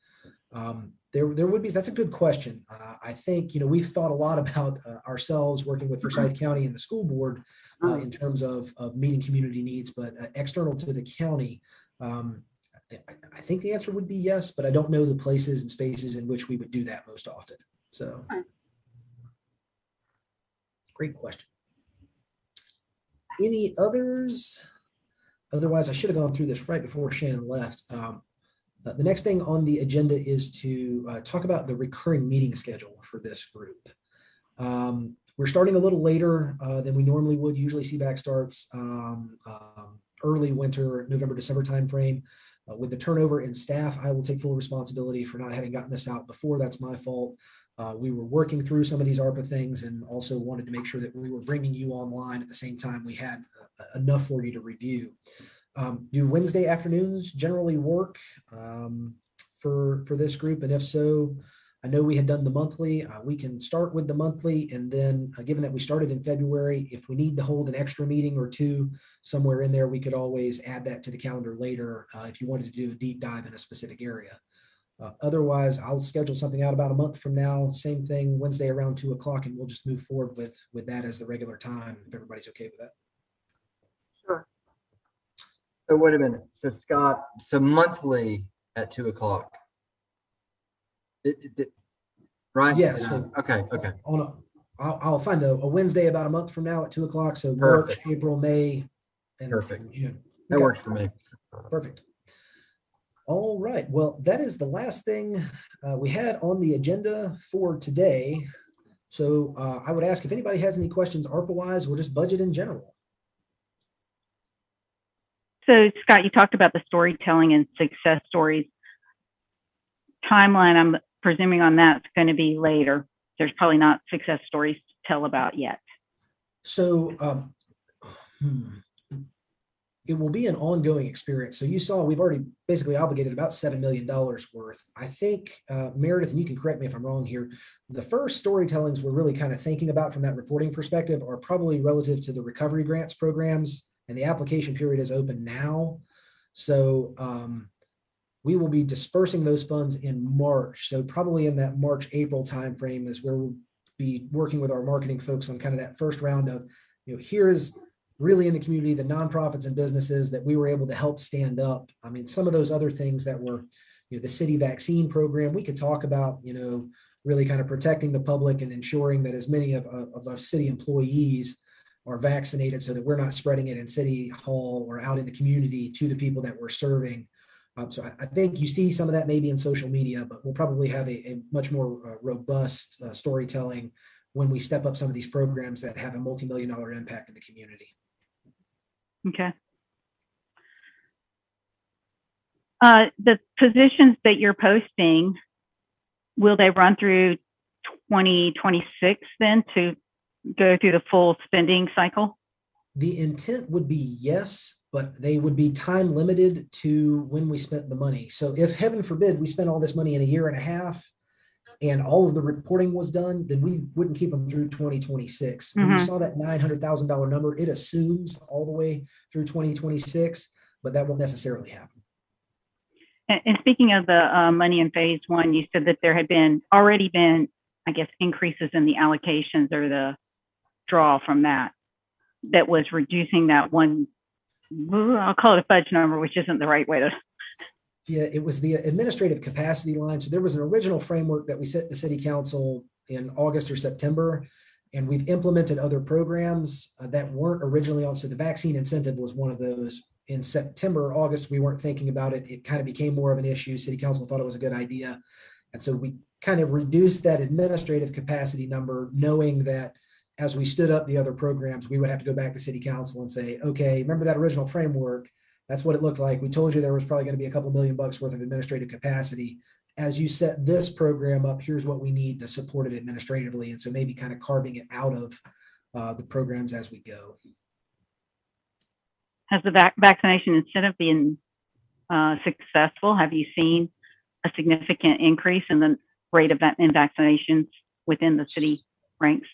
There would be, that's a good question. I think, we've thought a lot about ourselves working with Forsyth County and the school board in terms of meeting community needs, but external to the county, I think the answer would be yes, but I don't know the places and spaces in which we would do that most often. So, great question. Any others? Otherwise, I should have gone through this right before Shannon left. The next thing on the agenda is to talk about the recurring meeting schedule for this group. We're starting a little later than we normally would. Usually Cbac starts early winter, November, December timeframe. With the turnover in staff, I will take full responsibility for not having gotten this out before. That's my fault. We were working through some of these ARPA things and also wanted to make sure that we were bringing you online at the same time we had enough for you to review. Do Wednesday afternoons generally work for this group? And if so, I know we had done the monthly. We can start with the monthly, and then given that we started in February, if we need to hold an extra meeting or two somewhere in there, we could always add that to the calendar later if you wanted to do a deep dive in a specific area. Otherwise, I'll schedule something out about a month from now. Same thing, Wednesday around 2 o'clock, and we'll just move forward with that as the regular time, if everybody's okay with that. Sure. So wait a minute. So Scott, so monthly at 2 o'clock. Right? Yeah. So Okay. I'll find a Wednesday about a month from now at 2 o'clock. So Perfect. March, April, May, and Perfect. June. That Okay. works for me. Perfect. All right. Well, that is the last thing we had on the agenda for today. So I would ask if anybody has any questions ARPA-wise or just budget in general. So Scott, you talked about the storytelling and success stories. Timeline, presuming on that's going to be later. There's probably not success stories to tell about yet. So it will be an ongoing experience. So you saw we've already basically obligated about $7 million worth. I think, Meredith, and you can correct me if I'm wrong here, the first storytellings we're really kind of thinking about from that reporting perspective are probably relative to the recovery grants programs, and the application period is open now. So we will be dispersing those funds in March. So probably in that March, April timeframe is where we'll be working with our marketing folks on kind of that first round of, here is really in the community, the nonprofits and businesses that we were able to help stand up. I mean, some of those other things that were, the city vaccine program, we could talk about, really kind of protecting the public and ensuring that as many of our city employees are vaccinated so that we're not spreading it in City Hall or out in the community to the people that we're serving. So I think you see some of that maybe in social media, but we'll probably have a much more robust storytelling when we step up some of these programs that have a multi-million-dollar impact in the community. Okay. The positions that you're posting, will they run through 2026 then to go through the full spending cycle? The intent would be yes, but they would be time limited to when we spent the money. So if heaven forbid we spent all this money in a year and a half and all of the reporting was done, then we wouldn't keep them through 2026. When you saw that $900,000 number, it assumes all the way through 2026, but that won't necessarily happen. And speaking of the money in phase one, you said that there had already been, I guess, increases in the allocations or the draw from that was reducing that one, I'll call it a fudge number, which isn't the right way to. Yeah, it was the administrative capacity line. So there was an original framework that we set the city council in August or September, and we've implemented other programs that weren't originally on. So the vaccine incentive was one of those. In September, August, we weren't thinking about it. It kind of became more of an issue. City council thought it was a good idea. And so we kind of reduced that administrative capacity number, knowing that as we stood up the other programs, we would have to go back to city council and say, okay, remember that original framework? That's what it looked like. We told you there was probably going to be a couple $1 million worth of administrative capacity. As you set this program up, here's what we need to support it administratively. And so maybe kind of carving it out of the programs as we go. Has the vaccination incentive been successful? Have you seen a significant increase in the rate of vaccinations within the city ranks?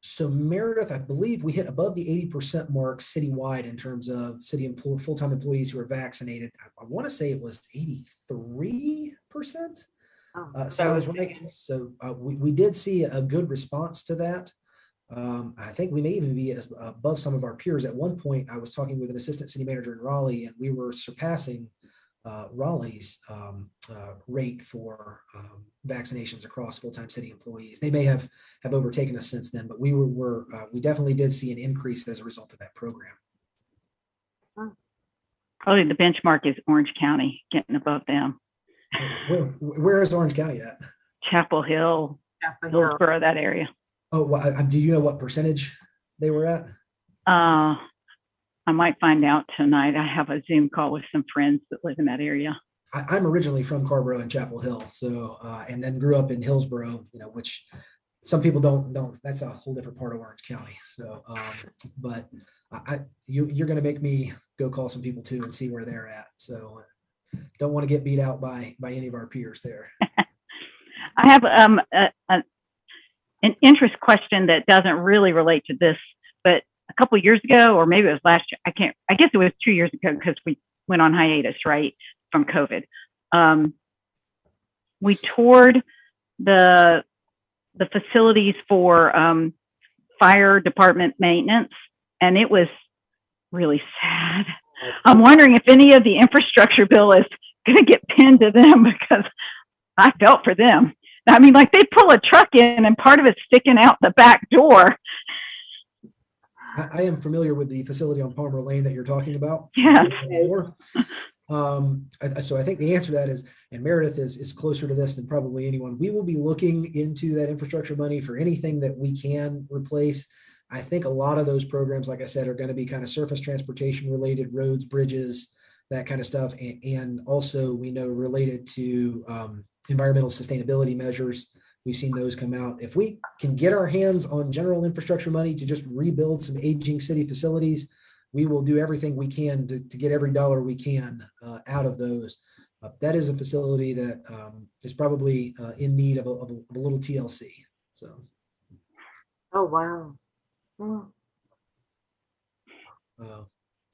So Meredith, I believe we hit above the 80% mark citywide in terms of city full-time employees who are vaccinated. I want to say it was 83%. Sounds right. So we did see a good response to that. I think we may even be above some of our peers. At one point, I was talking with an assistant city manager in Raleigh, and we were surpassing Raleigh's rate for vaccinations across full-time city employees. They may have overtaken us since then, but we definitely did see an increase as a result of that program. Probably the benchmark is Orange County, getting above them. Where is Orange County at? Chapel Hill, Hillsborough, that area. Oh, well, do you know what percentage they were at? I might find out tonight. I have a Zoom call with some friends that live in that area. I'm originally from Carborough and Chapel Hill, so and then grew up in Hillsborough, which some people don't. That's a whole different part of Orange County. So, but you're going to make me go call some people too and see where they're at. So, don't want to get beat out by any of our peers there. I have an interest question that doesn't really relate to this, but a couple of years ago, or maybe it was last year, I guess it was 2 years ago because we went on hiatus, right, from COVID. We toured the facilities for fire department maintenance, and it was really sad. I'm wondering if any of the infrastructure bill is going to get pinned to them, because I felt for them. I mean, like, they pull a truck in and part of it's sticking out the back door. I am familiar with the facility on Palmer Lane that you're talking about. Yeah. So I think the answer to that is, and Meredith is closer to this than probably anyone, we will be looking into that infrastructure money for anything that we can replace. I think a lot of those programs, like I said, are going to be kind of surface transportation related, roads, bridges, that kind of stuff. And also we know related to environmental sustainability measures. We've seen those come out. If we can get our hands on general infrastructure money to just rebuild some aging city facilities, we will do everything we can to get every dollar we can out of those. That is a facility that is probably in need of a little TLC. So. Oh, wow. Hmm.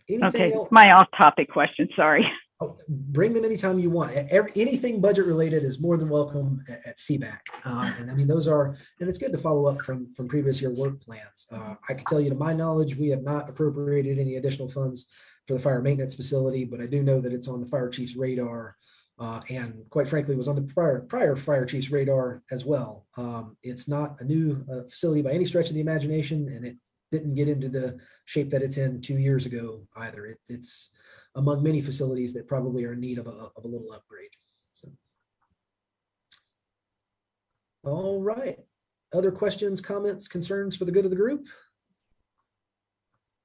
Anything Okay, else? my off-topic question, sorry. Oh, bring them anytime you want. Anything budget related is more than welcome at Cbac. And I mean, those are, and it's good to follow up from previous year work plans. I can tell you, to my knowledge, we have not appropriated any additional funds for the fire maintenance facility, but I do know that it's on the fire chief's radar. And quite frankly, was on the prior fire chief's radar as well. It's not a new facility by any stretch of the imagination, and it didn't get into the shape that it's in 2 years ago either. It's among many facilities that probably are in need of a little upgrade. So, all right. Other questions, comments, concerns for the good of the group?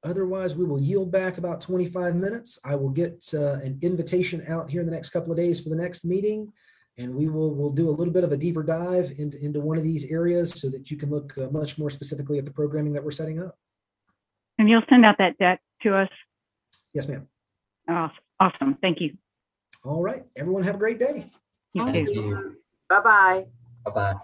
Otherwise, we will yield back about 25 minutes. I will get an invitation out here in the next couple of days for the next meeting, and we'll do a little bit of a deeper dive into one of these areas so that you can look much more specifically at the programming that we're setting up. And you'll send out that deck to us? Yes, ma'am. Oh, awesome. Thank you. All right. Everyone have a great day. You Thank too. you. Bye-bye. Bye-bye.